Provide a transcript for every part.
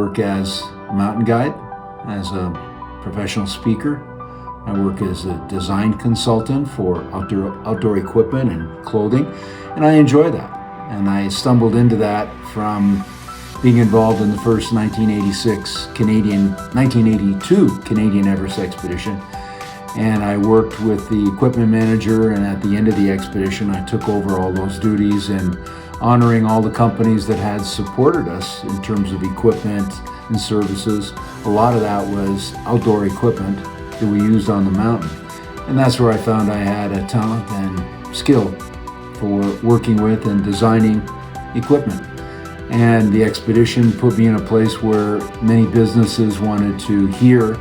work as a mountain guide, as a professional speaker. I work as a design consultant for outdoor equipment and clothing, and I enjoy that. And I stumbled into that from being involved in the first 1982 Canadian Everest Expedition. And I worked with the equipment manager, and at the end of the expedition, I took over all those duties and honoring all the companies that had supported us in terms of equipment and services. A lot of that was outdoor equipment that we used on the mountain. And that's where I found I had a talent and skill for working with and designing equipment. And the expedition put me in a place where many businesses wanted to hear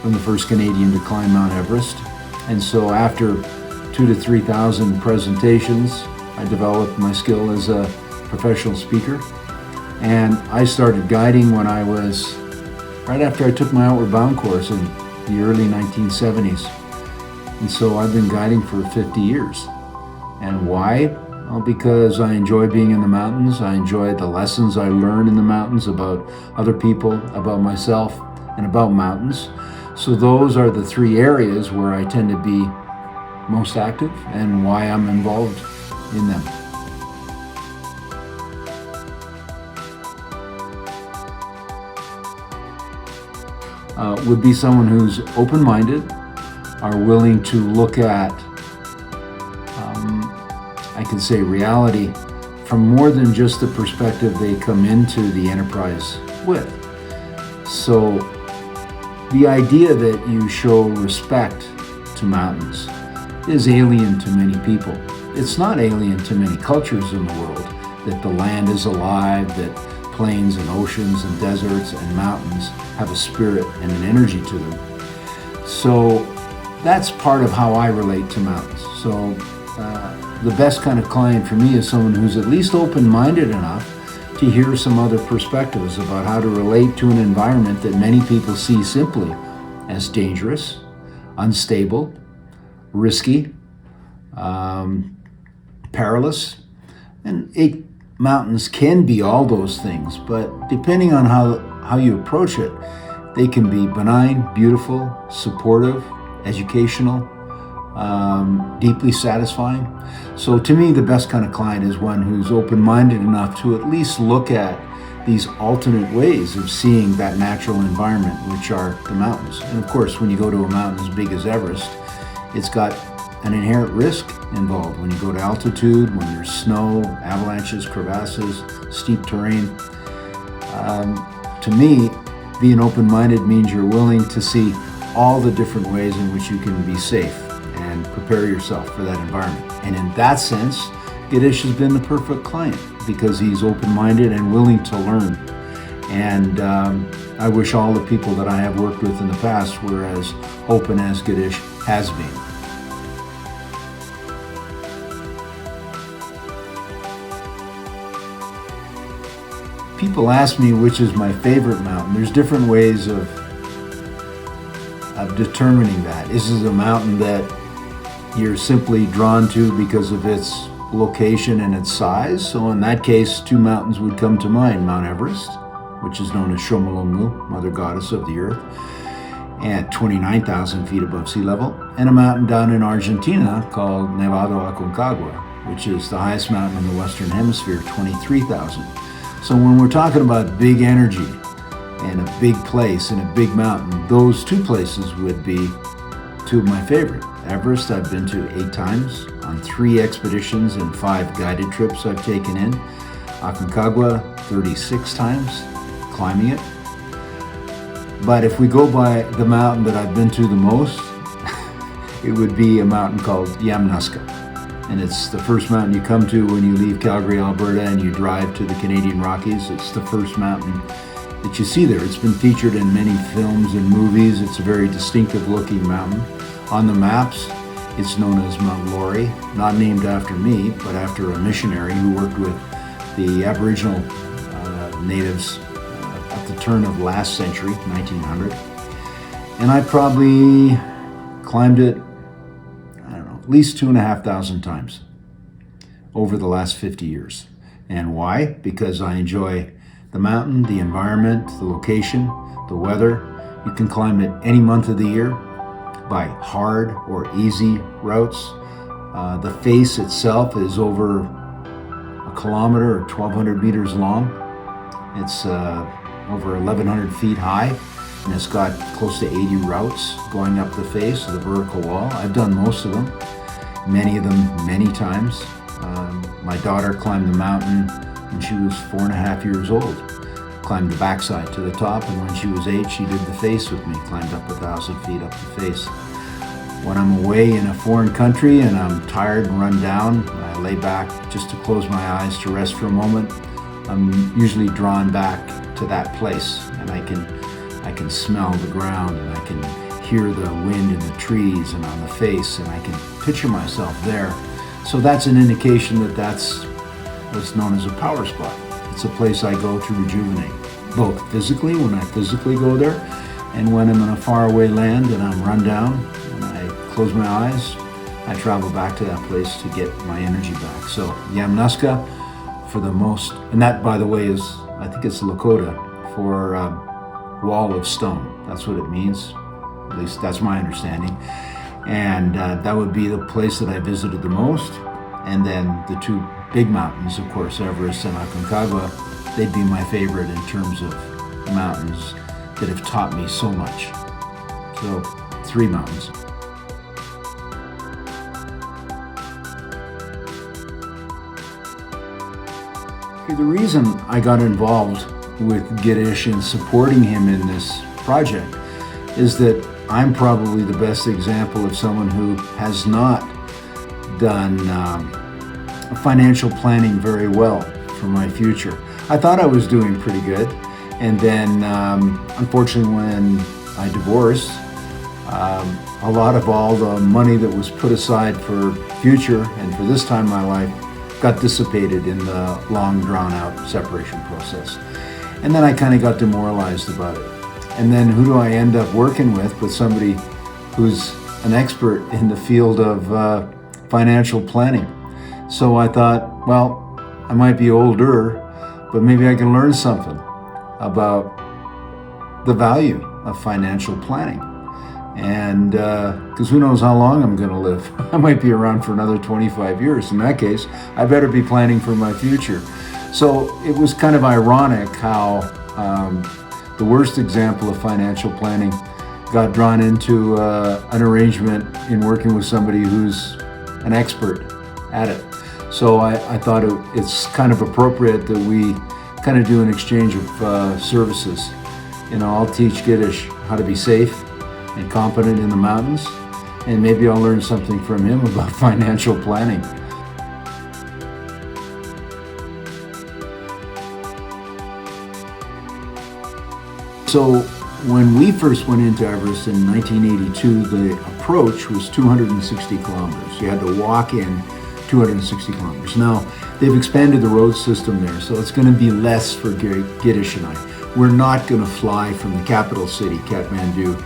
from the first Canadian to climb Mount Everest. And so after 2,000 to 3,000 presentations, I developed my skill as a professional speaker. And I started guiding when I was, right after I took my Outward Bound course in the early 1970s. And so I've been guiding for 50 years. And why? Well, because I enjoy being in the mountains. I enjoy the lessons I learn in the mountains about other people, about myself, and about mountains. So those are the three areas where I tend to be most active and why I'm involved in them. Would be someone who's open-minded, are willing to look at, I can say, reality from more than just the perspective they come into the enterprise with. So the idea that you show respect to mountains is alien to many people. It's not alien to many cultures in the world, that the land is alive, that plains and oceans and deserts and mountains have a spirit and an energy to them. So that's part of how I relate to mountains. So the best kind of client for me is someone who's at least open-minded enough to hear some other perspectives about how to relate to an environment that many people see simply as dangerous, unstable, risky, perilous. And mountains can be all those things, but depending on how you approach it, they can be benign, beautiful, supportive, educational, deeply satisfying. So to me, the best kind of client is one who's open-minded enough to at least look at these alternate ways of seeing that natural environment, which are the mountains. And of course, when you go to a mountain as big as Everest, it's got an inherent risk involved. When you go to altitude, when there's snow, avalanches, crevasses, steep terrain. To me, being open-minded means you're willing to see all the different ways in which you can be safe and prepare yourself for that environment. And in that sense, Girish has been the perfect client because he's open-minded and willing to learn. And I wish all the people that I have worked with in the past were as open as Girish has been. People ask me which is my favorite mountain. There's different ways of determining that. This is a mountain that you're simply drawn to because of its location and its size. So in that case, two mountains would come to mind. Mount Everest, which is known as Shomolungma, Mother Goddess of the Earth, at 29,000 feet above sea level, and a mountain down in Argentina called Nevado Aconcagua, which is the highest mountain in the Western Hemisphere, 23,000. So when we're talking about big energy and a big place and a big mountain, those two places would be two of my favorite. Everest I've been to 8 times on 3 expeditions and 5 guided trips I've taken in. Aconcagua 36 times, climbing it. But if we go by the mountain that I've been to the most, it would be a mountain called Yamnuska. And it's the first mountain you come to when you leave Calgary, Alberta, and you drive to the Canadian Rockies. It's the first mountain that you see there. It's been featured in many films and movies. It's a very distinctive looking mountain. On the maps, it's known as Mount Laurie, not named after me, but after a missionary who worked with the Aboriginal natives at the turn of last century, 1900. And I probably climbed it, at least 2,500 times over the last 50 years. And why? Because I enjoy The mountain, the environment, the location, the weather. You can climb it any month of the year by hard or easy routes. The face itself is over a kilometer or 1,200 meters long. It's over 1,100 feet high, and it's got close to 80 routes going up the face of the vertical wall. I've done most of them, many of them many times. My daughter climbed the mountain when she was 4.5 years old. Climbed the backside to the top, and when she was 8, she did the face with me, climbed up 1,000 feet up the face. When I'm away in a foreign country and I'm tired and run down, I lay back just to close my eyes to rest for a moment. I'm usually drawn back to that place, and I can smell the ground, and I can hear the wind in the trees and on the face, and I can picture myself there. So that's an indication that that's what's known as a power spot. It's a place I go to rejuvenate, both physically, when I physically go there, and when I'm in a faraway land and I'm run down and I close my eyes, I travel back to that place to get my energy back. So Yamnuska, for the most, and that, by the way, is, I think it's Lakota for wall of stone. That's what it means. At least that's my understanding. And that would be the place that I visited the most. And then the two big mountains, of course, Everest and Aconcagua, they'd be my favorite in terms of mountains that have taught me so much. So 3 mountains. The reason I got involved with Girish and supporting him in this project is that I'm probably the best example of someone who has not done financial planning very well for my future. I thought I was doing pretty good, and then unfortunately when I divorced, a lot of all the money that was put aside for future and for this time in my life got dissipated in the long drawn out separation process. And then I kind of got demoralized about it. And then who do I end up working with but somebody who's an expert in the field of financial planning. So I thought, well, I might be older, but maybe I can learn something about the value of financial planning. And because who knows how long I'm going to live. I might be around for another 25 years. In that case, I better be planning for my future. So it was kind of ironic how the worst example of financial planning got drawn into an arrangement in working with somebody who's an expert at it. So I thought it's kind of appropriate that we kind of do an exchange of services. You know, I'll teach Girish how to be safe and competent in the mountains, and maybe I'll learn something from him about financial planning. So when we first went into Everest in 1982, the approach was 260 kilometers. You had to walk in 260 kilometers. Now, they've expanded the road system there, so it's going to be less for Girish and I. We're not going to fly from the capital city, Kathmandu,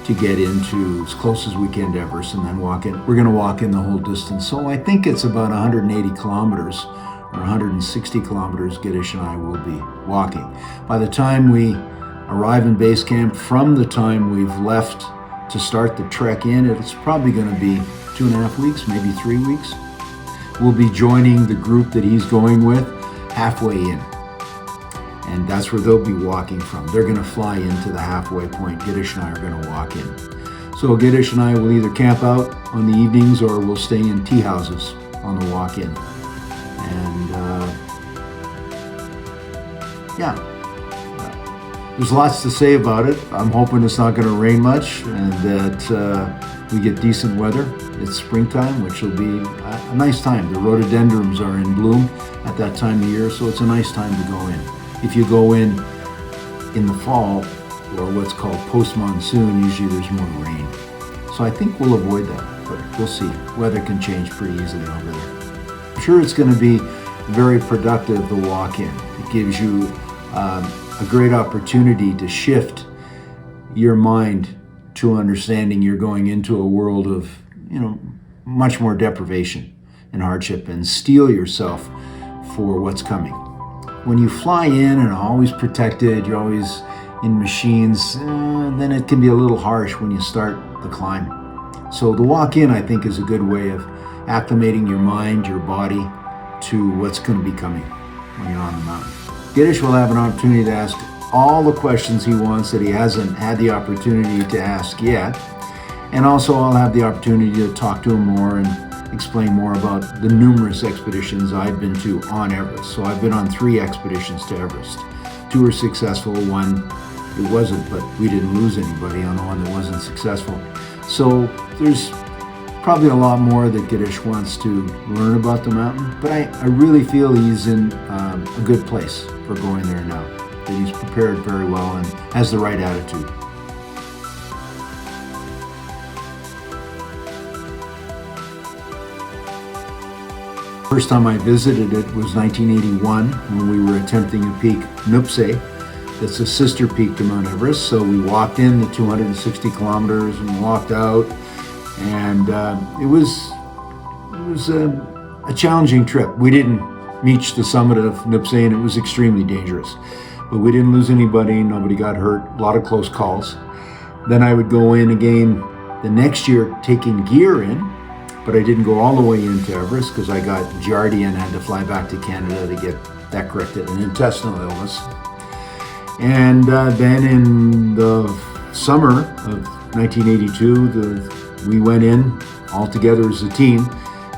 to get into as close as we can to Everest and then walk in. We're going to walk in the whole distance. So I think it's about 180 kilometers or 160 kilometers Girish and I will be walking. By the time we arrive in base camp, from the time we've left to start the trek in, it's probably going to be 2.5 weeks, maybe 3 weeks. We'll be joining the group that he's going with halfway in. And that's where they'll be walking from. They're going to fly into the halfway point. Girish and I are going to walk in. So Girish and I will either camp out on the evenings or we'll stay in tea houses on the walk in. And there's lots to say about it. I'm hoping it's not going to rain much and that we get decent weather. It's springtime, which will be a nice time. The rhododendrons are in bloom at that time of year, so it's a nice time to go in. If you go in the fall, or what's called post-monsoon, usually there's more rain. So I think we'll avoid that, but we'll see. Weather can change pretty easily over there. I'm sure it's going to be very productive, the walk-in. It gives you a great opportunity to shift your mind to understanding you're going into a world of, much more deprivation and hardship, and steel yourself for what's coming. when you fly in and always protected, you're always in machines, then it can be a little harsh when you start the climb. So the walk in, I think, is a good way of acclimating your mind, your body to what's going to be coming when you're on the mountain. Girish will have an opportunity to ask all the questions he wants that he hasn't had the opportunity to ask yet. And also I'll have the opportunity to talk to him more and explain more about the numerous expeditions I've been to on Everest. So I've been on 3 expeditions to Everest. 2 were successful, 1 it wasn't, but we didn't lose anybody on the one that wasn't successful. So there's probably a lot more that Girish wants to learn about the mountain, but I really feel he's in a good place for going there now, that he's prepared very well and has the right attitude. First time I visited it was 1981 when we were attempting a peak, Nuptse. That's a sister peak to Mount Everest. So we walked in the 260 kilometers and walked out, and it was a challenging trip. We didn't reach the summit of Nuptse, and it was extremely dangerous. But we didn't lose anybody, nobody got hurt, a lot of close calls. Then I would go in again the next year taking gear in, but I didn't go all the way into Everest because I got Giardia and had to fly back to Canada to get that corrected, an intestinal illness. And then in the summer of 1982, we went in all together as a team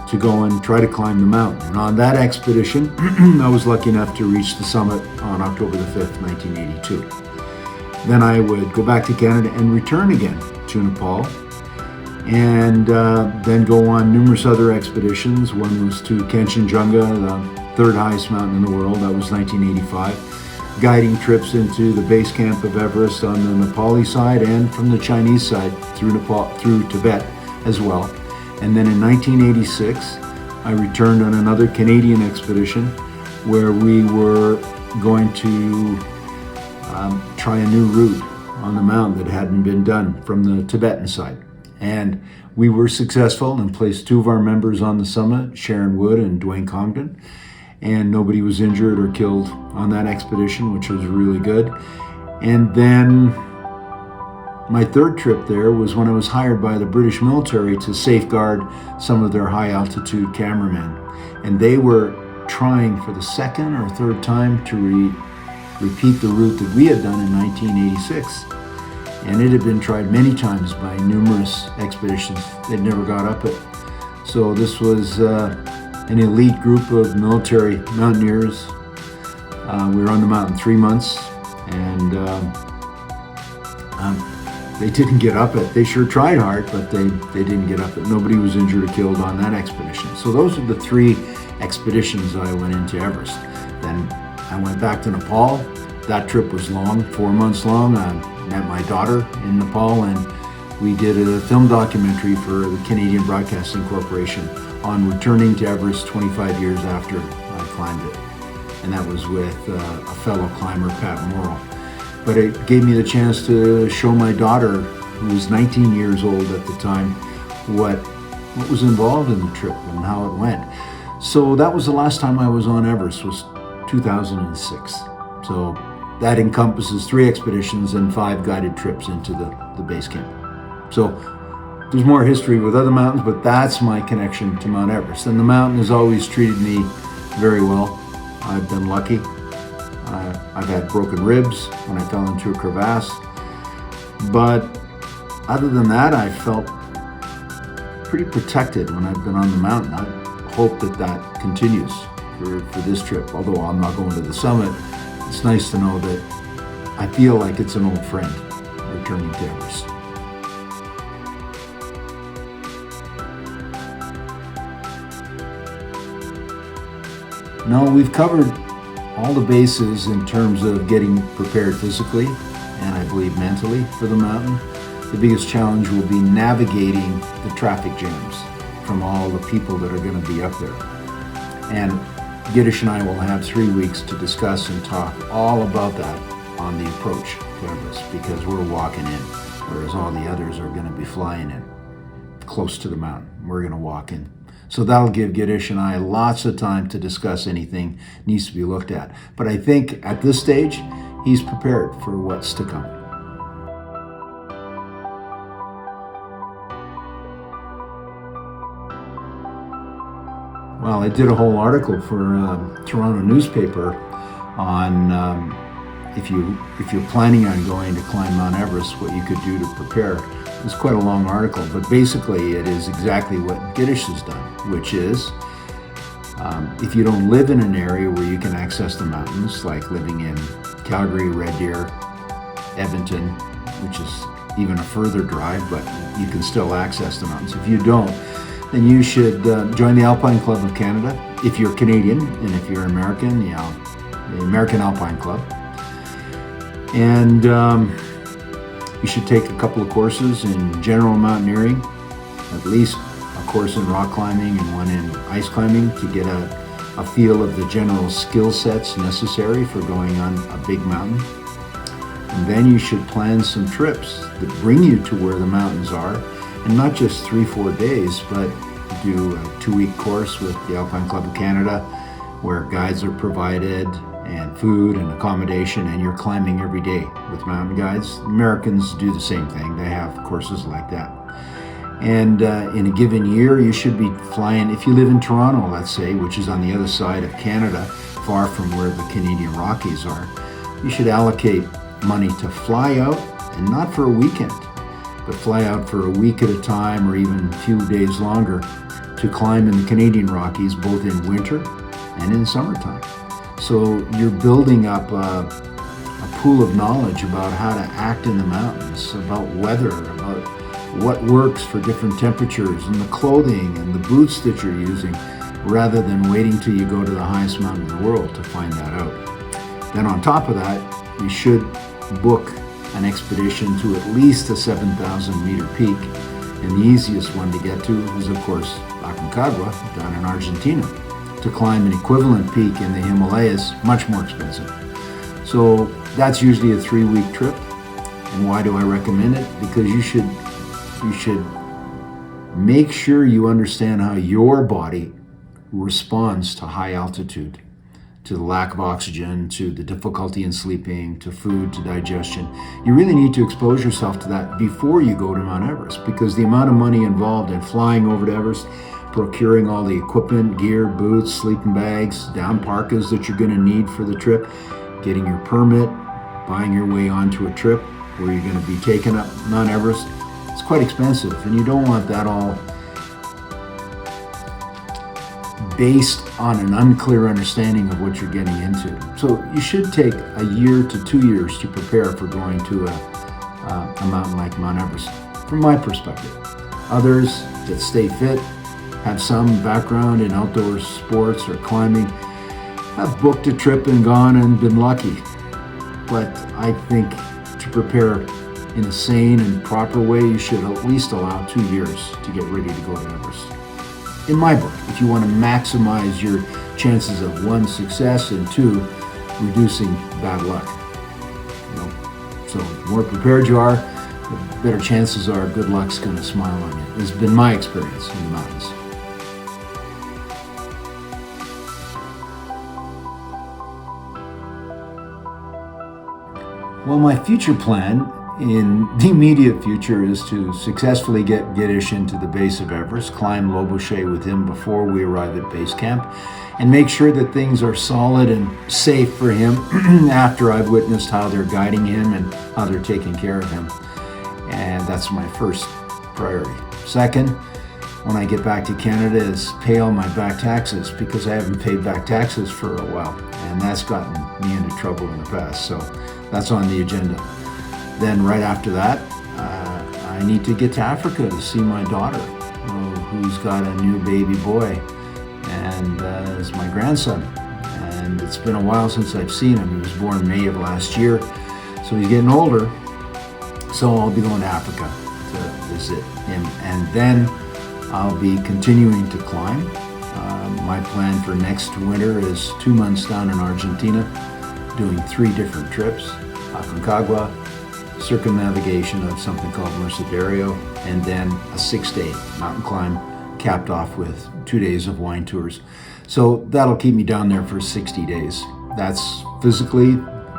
to go and try to climb the mountain. And on that expedition, I was lucky enough to reach the summit on October the 5th, 1982. Then I would go back to Canada and return again to Nepal, and then go on numerous other expeditions. One was to Kanchenjunga, the 3rd highest mountain in the world. That was 1985. Guiding trips into the base camp of Everest on the Nepali side and from the Chinese side through Nepal, through Tibet as well. And then in 1986, I returned on another Canadian expedition where we were going to try a new route on the mountain that hadn't been done from the Tibetan side. And we were successful and placed 2 of our members on the summit, Sharon Wood and Dwayne Congdon. And nobody was injured or killed on that expedition, which was really good. And then my 3rd trip there was when I was hired by the British military to safeguard some of their high altitude cameramen. And they were trying for the 2nd or 3rd time to repeat the route that we had done in 1986. And it had been tried many times by numerous expeditions. They'd never got up it. So this was an elite group of military mountaineers. We were on the mountain 3 months, and they didn't get up it. They sure tried hard, but they didn't get up it. Nobody was injured or killed on that expedition. So those are the 3 expeditions I went into Everest. Then I went back to Nepal. That trip was long, 4 months long. I met my daughter in Nepal, and we did a film documentary for the Canadian Broadcasting Corporation on returning to Everest 25 years after I climbed it. And that was with a fellow climber, Pat Morrill. But it gave me the chance to show my daughter, who was 19 years old at the time, what was involved in the trip and how it went. So that was the last time I was on Everest, was 2006. So that encompasses 3 expeditions and 5 guided trips into the base camp. So there's more history with other mountains, but that's my connection to Mount Everest. And the mountain has always treated me very well. I've been lucky. I've had broken ribs when I fell into a crevasse. But other than that, I felt pretty protected when I've been on the mountain. I hope that continues for this trip. Although I'm not going to the summit, it's nice to know that I feel like it's an old friend returning to Everest. No, we've covered all the bases in terms of getting prepared physically and I believe mentally for the mountain. The biggest challenge will be navigating the traffic jams from all the people that are going to be up there. And Girish and I will have 3 weeks to discuss and talk all about that on the approach to Everest, because we're walking in, whereas all the others are going to be flying in close to the mountain. We're going to walk in So that'll give Girish and I lots of time to discuss anything needs to be looked at. But I think at this stage, he's prepared for what's to come. Well, I did a whole article for a Toronto newspaper on if you're planning on going to climb Mount Everest, what you could do to prepare. It was quite a long article, but basically it is exactly what Girish has done, which is if you don't live in an area where you can access the mountains, like living in Calgary, Red Deer, Edmonton, which is even a further drive, but you can still access the mountains. If you don't, then you should join the Alpine Club of Canada. If you're Canadian, and if you're American, the American Alpine Club. And you should take a couple of courses in general mountaineering, at least a course in rock climbing and one in ice climbing to get a feel of the general skill sets necessary for going on a big mountain. And then you should plan some trips that bring you to where the mountains are, and not just 3-4 days, but do a 2-week course with the Alpine Club of Canada where guides are provided and food and accommodation, and you're climbing every day with mountain guides. Americans do the same thing. They have courses like that. And in a given year, you should be flying, if you live in Toronto, let's say, which is on the other side of Canada, far from where the Canadian Rockies are, you should allocate money to fly out, and not for a weekend, but fly out for a week at a time or even a few days longer to climb in the Canadian Rockies, both in winter and in summertime. So you're building up a pool of knowledge about how to act in the mountains, about weather, about what works for different temperatures, and the clothing and the boots that you're using, rather than waiting till you go to the highest mountain in the world to find that out. Then on top of that, you should book an expedition to at least a 7,000 meter peak, and the easiest one to get to is, of course, Aconcagua down in Argentina. To climb an equivalent peak in the Himalayas, much more expensive. So that's usually a 3-week trip. And why do I recommend it? Because you should make sure you understand how your body responds to high altitude, to the lack of oxygen, to the difficulty in sleeping, to food, to digestion. You really need to expose yourself to that before you go to Mount Everest, because the amount of money involved in flying over to Everest, procuring all the equipment, gear, boots, sleeping bags, down parkas that you're going to need for the trip, getting your permit, buying your way onto a trip where you're going to be taken up Mount Everest, it's quite expensive, and you don't want that all based on an unclear understanding of what you're getting into. So you should take a year to 2 years to prepare for going to a mountain like Mount Everest, from my perspective. Others that stay fit, have some background in outdoor sports or climbing, have booked a trip and gone and been lucky. But I think to prepare in a sane and proper way, you should at least allow 2 years to get ready to go to Everest. In my book, if you want to maximize your chances of 1, success, and 2, reducing bad luck. So the more prepared you are, the better chances are good luck's going to smile on you. This has been my experience in the mountains. Well, my future plan in the immediate future is to successfully get Girish into the base of Everest, climb Lobouche with him before we arrive at base camp, and make sure that things are solid and safe for him after I've witnessed how they're guiding him and how they're taking care of him. And that's my first priority. Second, when I get back to Canada, is pay all my back taxes, because I haven't paid back taxes for a while, and that's gotten me into trouble in the past. So that's on the agenda. Then right after that, I need to get to Africa to see my daughter, who's got a new baby boy, and is my grandson. And it's been a while since I've seen him. He was born May of last year, so he's getting older. So I'll be going to Africa to visit him, and then I'll be continuing to climb. My plan for next winter is 2 months down in Argentina, doing 3 different trips: Aconcagua, circumnavigation of something called Mercedario, and then a 6-day mountain climb capped off with 2 days of wine tours. So that'll keep me down there for 60 days. That's physically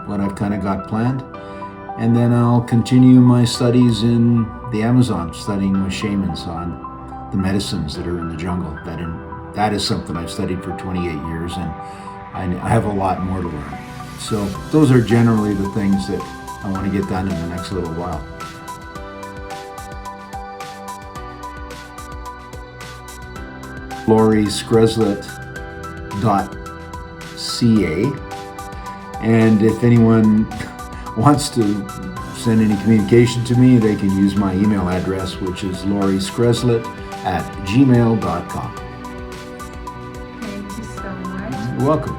what I've kind of got planned. And then I'll continue my studies in the Amazon, studying with shamans on the medicines that are in the jungle. That is something I've studied for 28 years, and I have a lot more to learn. So those are generally the things that I want to get done in the next little while. Laurie Skreslet.ca, and if anyone wants to send any communication to me, they can use my email address, which is laurieskreslet@gmail.com. Thank you so much. You're welcome.